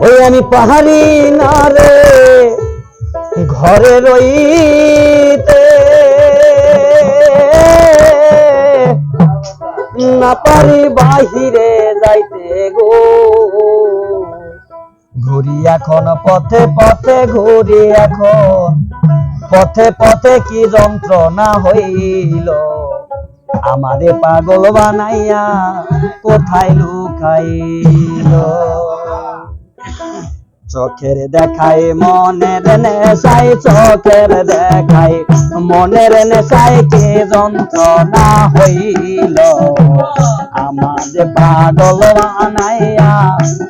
ওই আমি পাহাড়ি না রে ঘরে রইতে, না পারি বাহিরে যাইতে গো। ঘুরি এখন পথে পথে, ঘুরি এখন পথে পথে, কি যন্ত্রণা হইল আমারে পাগল বানাইয়া কোথায় লুকাইল। চোখের দেখায় মনের নেশায়, চোখের দেখায় মনের নেশায়, কি যন্ত্রণা হইল আমারে পাগল বানাইয়া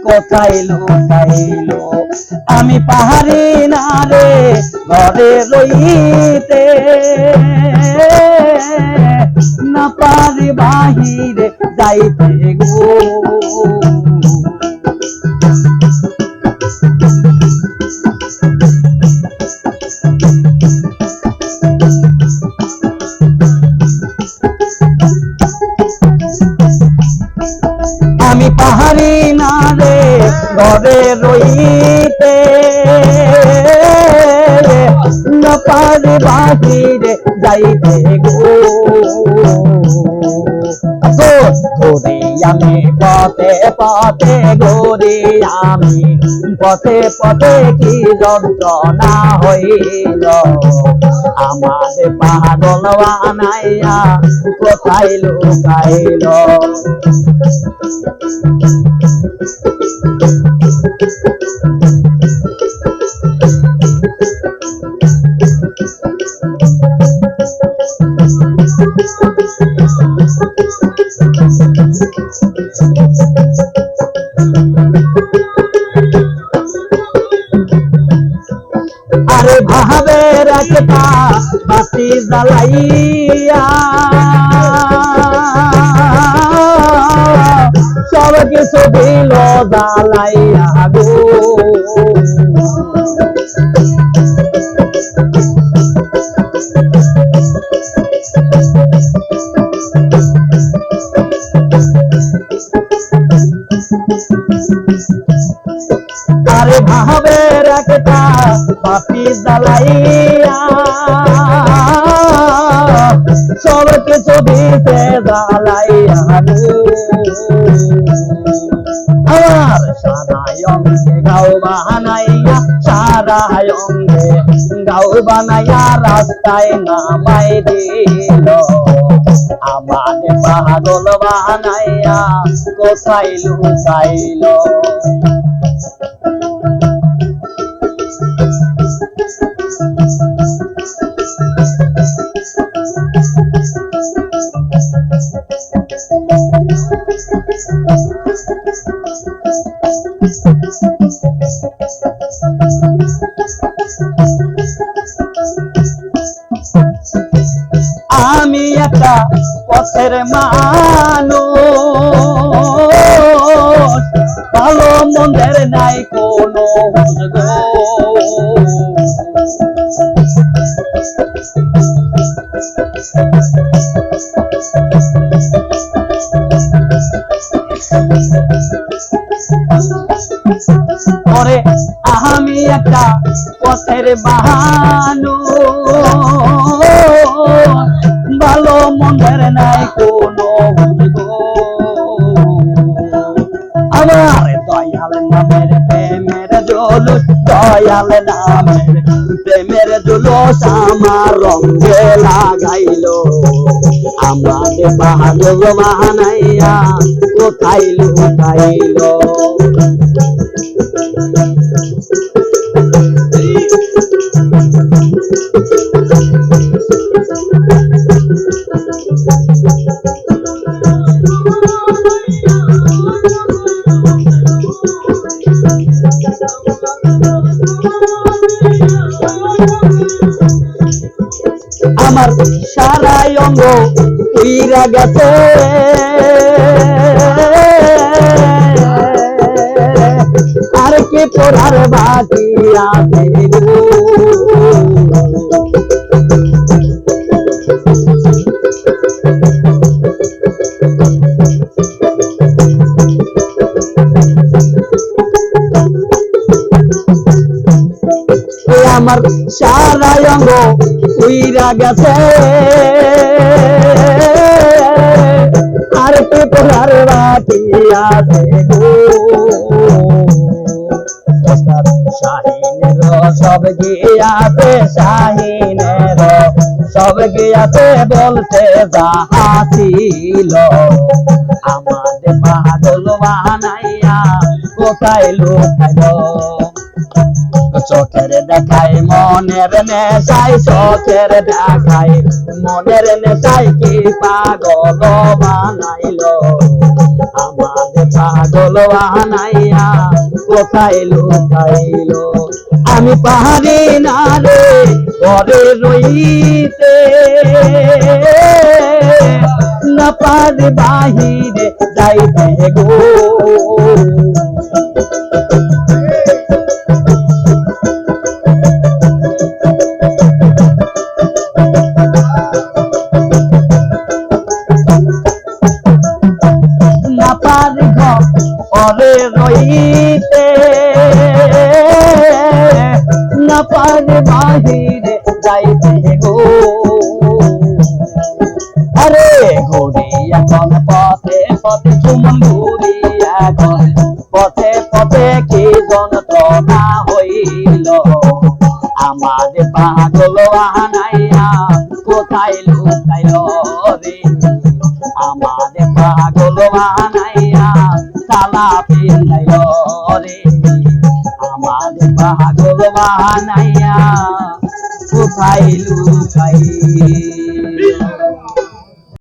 কোথায় লুকাইল। আমি পাহাড়ি না রে ঘরে রইতে, না পারি বাহিরে যাইতে গো। আমি পাহাড়ি না রে ঘরে রইতে, না পারি বাহিরে যাইতে গো। ঘুরি আমি পথে পথে, ঘুরি আমি পথে পথে, কি যন্ত্রণা হইল আমাদের পাগল বানাইয়া কোথায় লুকাইল। আরে ভাবের একটা বাতি জ্বালাইয়া, সব কিছু দিল জ্বালাইয়া গো। আরে ভাবের একটা বাতি জ্বালাইয়া, সব কিছু দিতে জ্বালাইয়া গো। আমার সারাই অঙ্গে গাও বানাইয়া, সারাই অঙ্গে গাও বানাইয়া রাস্তায় নামাই দিল আমারে পাগল বানাইয়া কোথায় লুকাইল। আমি একটা পথের মানুষ, ভালো মন্দের নাই কোনো হুঁশ গো। ওরে আমি একটা পথের মানুষ, ভালো মন্দের নাই কোনো হুঁশ গো। আমার দয়াল নামের প্রেমের জলুস, দয়াল নামের প্রেমের জলুস আমার রঙে লাগাইল আমাদের পাগল বানাইয়া কোথায় লুকাইল। আমার সারাই অঙ্গ উইরা গেছে, আর কি পড়ার বাকি আছে গো। আমার সারা অঙ্গ উইরা গেছে আর একটু তোলার বাকি আছে গো শাহিনের সব গিয়াতে শাহিনের সব গিয়াতে বলতে যাহা ছিল আমাদের পাগল বানাইয়া কোথায় লুকাইলো চোখের দেখায় মনের নেশায় চোখের দেখায় মনের নেশায় কি পাগল বানাইলো আমাদের পাগল বানাইয়া কোথায় লুকাইলো আমি পাহাড়ি না রে ঘরে রইতে না পারি বাহিরে যাইতে গো ঘরে রইতে না পারে বাহিরে যাইতে গো আরে ঘুরি এখন পথে পথে সুমন ঘুরি এখন পথে পথে কি যন্ত্রণা হইল আমাদের পাগল আনাইয়া কোথায় লুকাইল রে আমাদের পাগল আনাইয়া তালা পিন্ধাইল রে আমাদের পাগল বানাইয়া কোথায় লুকাই